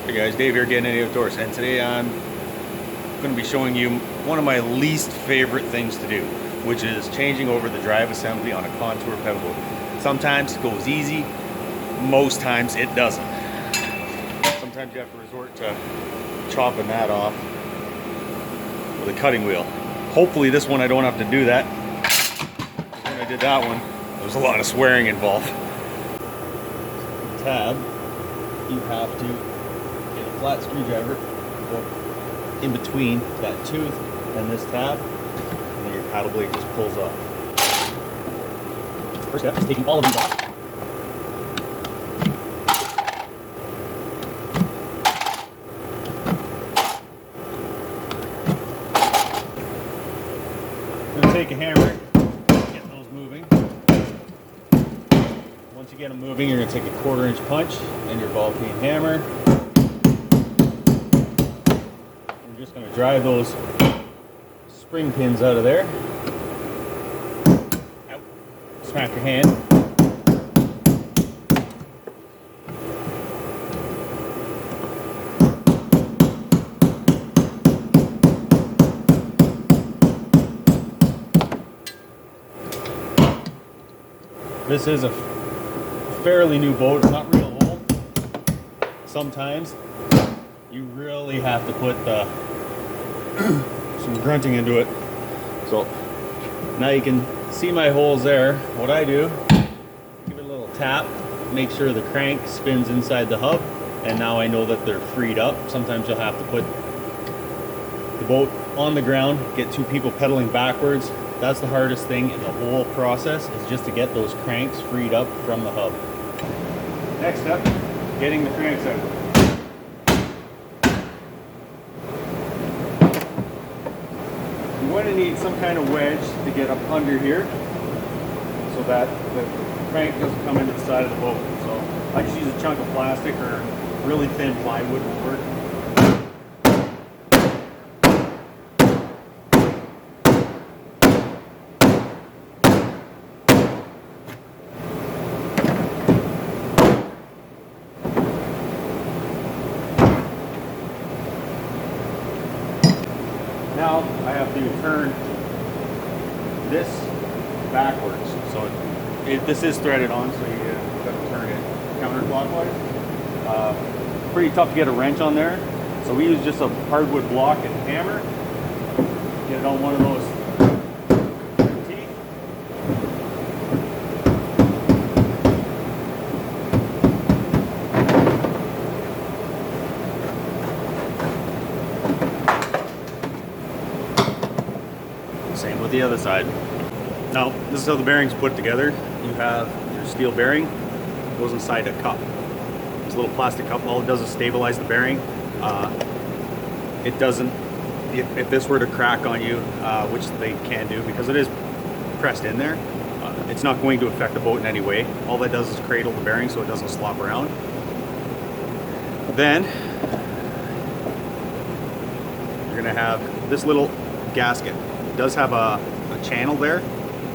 Hey guys, Dave here, Getting Any Outdoors, and today I'm going to be showing you one of my least favorite things to do, which is changing over the drive assembly on a contour pedal boat. Sometimes it goes easy, most times it doesn't. Sometimes you have to resort to chopping that off with a cutting wheel. Hopefully this one I don't have to do that. When I did that one, there was a lot of swearing involved. Tab, you have to get a flat screwdriver, go in between that tooth and this tab, and then your paddle blade just pulls off. First step is taking all of these off. I'm going to take a hammer, get those moving. Once you get them moving, you're going to take a 1/4 inch punch and your ball peen hammer. We're just going to drive those spring pins out of there. Out. Smack your hand. This is a fairly new boat. It's not real old. Sometimes you really have to put some grunting into it. So now you can see my holes there. What I do, give it a little tap, make sure the crank spins inside the hub, and now I know that they're freed up. Sometimes you'll have to put the boat on the ground, get two people pedaling backwards. That's the hardest thing in the whole process, is just to get those cranks freed up from the hub. Next step, getting the cranks out. You're going to need some kind of wedge to get up under here so that the crank doesn't come into the side of the boat. So I just use a chunk of plastic or really thin plywood will work. Now I have to turn this backwards. So this is threaded on, so you got to turn it counterclockwise. Pretty tough to get a wrench on there. So we use just a hardwood block and hammer. Get it on one of those teeth. Same with the other side. Now, this is how the bearings put together. You have your steel bearing, goes inside a cup. This little plastic cup, all it does is stabilize the bearing. It doesn't, if this were to crack on you, which they can do because it is pressed in there, it's not going to affect the boat in any way. All that does is cradle the bearing so it doesn't slop around. Then, you're gonna have this little gasket. It does have a channel there.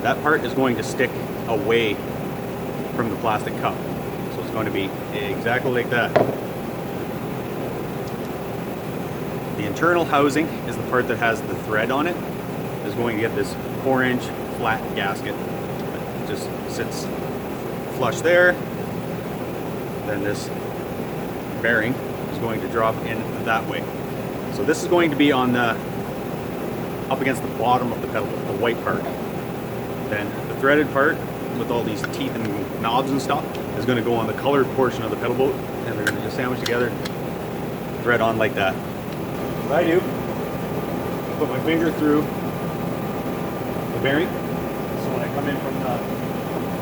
That part is going to stick away from the plastic cup. So it's going to be exactly like that. The internal housing is the part that has the thread on it. Is going to get this 4-inch flat gasket. It just sits flush there. Then this bearing is going to drop in that way. So this is going to be on the up against the bottom of the pedal, the white part. Then the threaded part with all these teeth and knobs and stuff is going to go on the colored portion of the pedal boat, and they're going to just sandwich together, thread on like that. What I do, put my finger through the bearing, so when I come in from the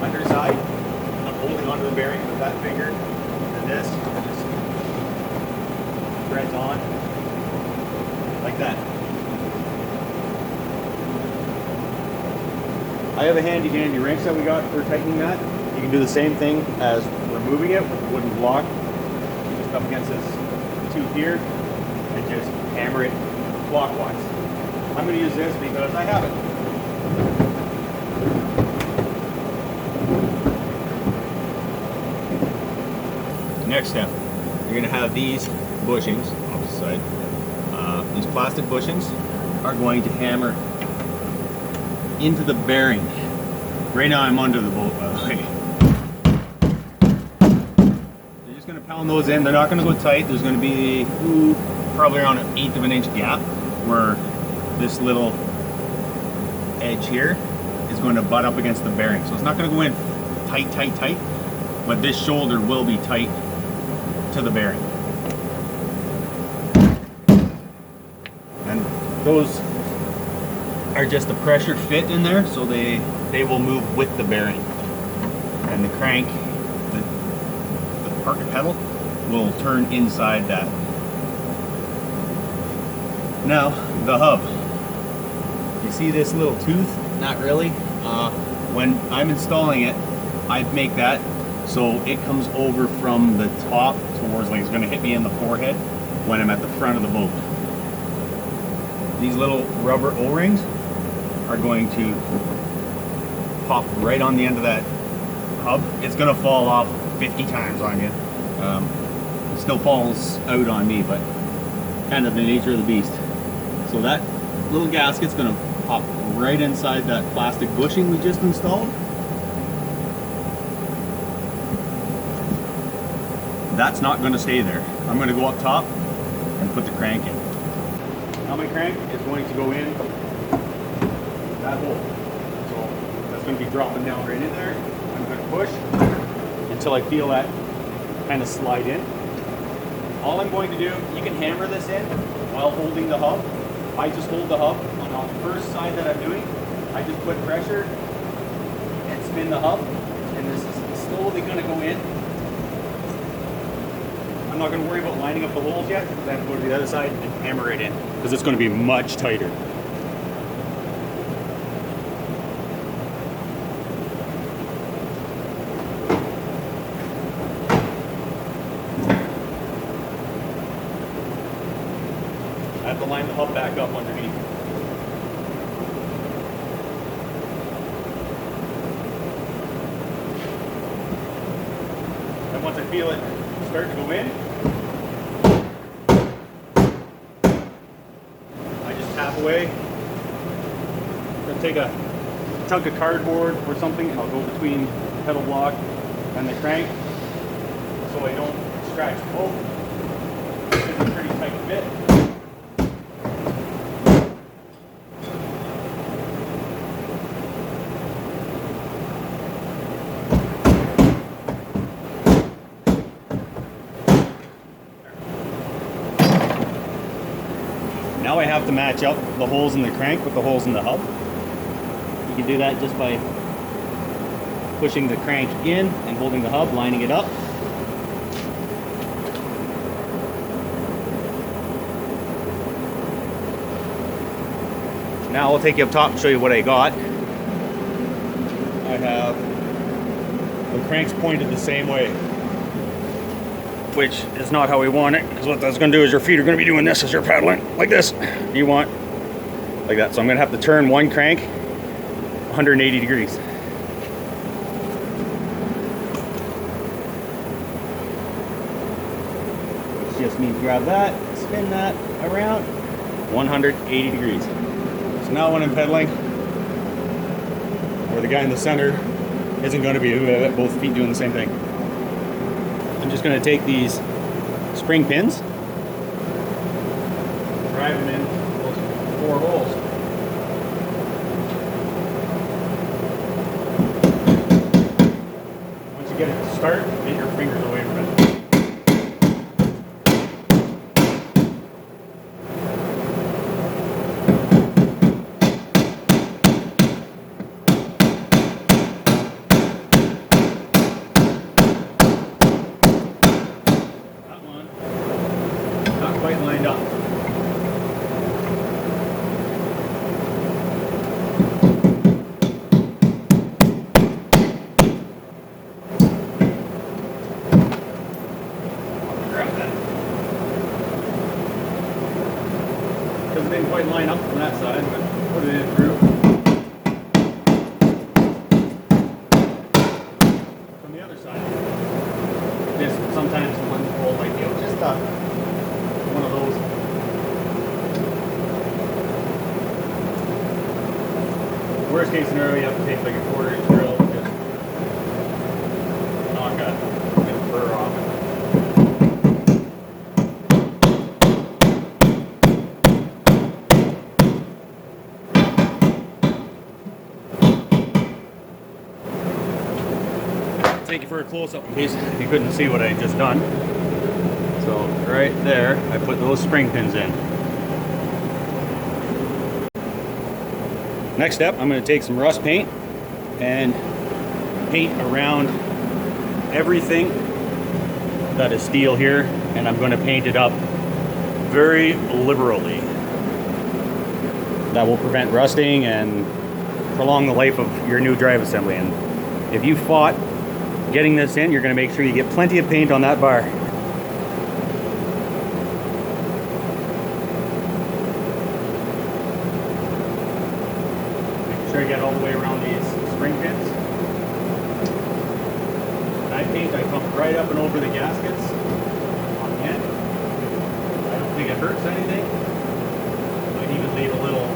underside, I'm holding onto the bearing with that finger, and this just threads on like that. I have a handy wrench that we got for tightening that. You can do the same thing as removing it with a wooden block. Just up against this tooth here and just hammer it clockwise. I'm going to use this because I have it. Next step, you're going to have these bushings, opposite side. These plastic bushings are going to hammer into the bearing. Right now I'm under the boat, by the way. You're just going to pound those in. They're not going to go tight. There's going to be probably around 1/8 of an inch gap where this little edge here is going to butt up against the bearing. So it's not going to go in tight, tight, tight, but this shoulder will be tight to the bearing. And those are just a pressure fit in there, so they will move with the bearing. And the crank, the parking pedal, will turn inside that. Now, the hub. You see this little tooth? Not really. When I'm installing it, I make that so it comes over from the top towards, like it's going to hit me in the forehead when I'm at the front of the boat. These little rubber O-rings are going to pop right on the end of that hub. It's going to fall off 50 times on you. It still falls out on me, but kind of the nature of the beast. So that little gasket's going to pop right inside that plastic bushing we just installed. That's not going to stay there. I'm going to go up top and put the crank in. Now my crank is going to go in that hole. So that's going to be dropping down right in there. I'm going to push until I feel that kind of slide in. All I'm going to do, you can hammer this in while holding the hub. I just hold the hub on the first side that I'm doing. I just put pressure and spin the hub, and this is slowly going to go in. I'm not going to worry about lining up the holes yet, because I have to go to the other side and hammer it in, because it's going to be much tighter. I have to line the hub back up underneath. And once I feel it start to go in, I just tap away. I'll take a chunk of cardboard or something and I'll go between the pedal block and the crank so I don't scratch the bolt. It's a pretty tight fit. Now I have to match up the holes in the crank with the holes in the hub. You can do that just by pushing the crank in and holding the hub, lining it up. Now I'll take you up top and show you what I got. I have the cranks pointed the same way, which is not how we want it, because what that's going to do is your feet are going to be doing this as you're paddling, like this. You want like that. So I'm going to have to turn one crank 180 degrees. Which just means grab that, spin that around 180 degrees. So now when I'm pedaling, or the guy in the center isn't going to be both feet doing the same thing. I'm just going to take these spring pins, drive them in those 4 holes. Once you get it to start, get your fingers away from it. Quite lined up. Grab that. Because it didn't quite line up from that side, but put it in through. From the other side. This sometimes the one hole might be out. got one of those. Worst case scenario, you have to take like a 1/4-inch drill and just knock that bit of burr off. Take you for a close-up in case you couldn't see what I had just done. So right there, I put those spring pins in. Next step, I'm going to take some rust paint and paint around everything that is steel here, and I'm going to paint it up very liberally. That will prevent rusting and prolong the life of your new drive assembly. And if you fought getting this in, you're going to make sure you get plenty of paint on that bar. Make sure I get all the way around these spring pins. When I paint, I come right up and over the gaskets on the end. I don't think it hurts anything. Might even leave a little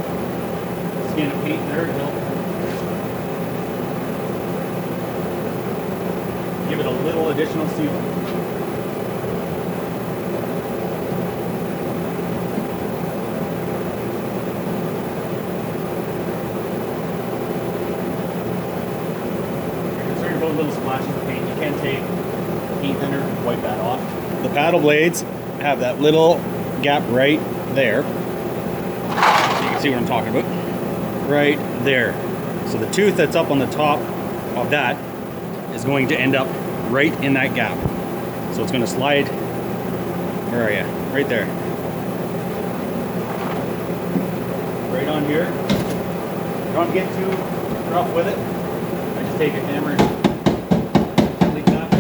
skin of paint there to help give it a little additional seal. If you're concerned about little splashes of paint, you can take paint thinner and wipe that off. The paddle blades have that little gap right there. You can see what I'm talking about. Right there. So the tooth that's up on the top of that is going to end up right in that gap. So it's going to slide, where are you? Right there. Right on here. Don't get too rough with it. I just take a hammer and like that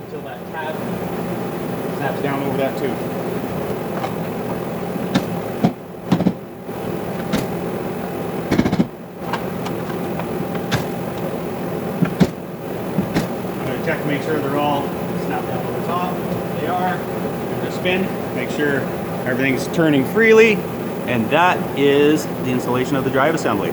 until that tab snaps down over that tooth. Check to make sure they're all snapped down over the top. They are. Give it a spin. Make sure everything's turning freely. And that is the installation of the drive assembly.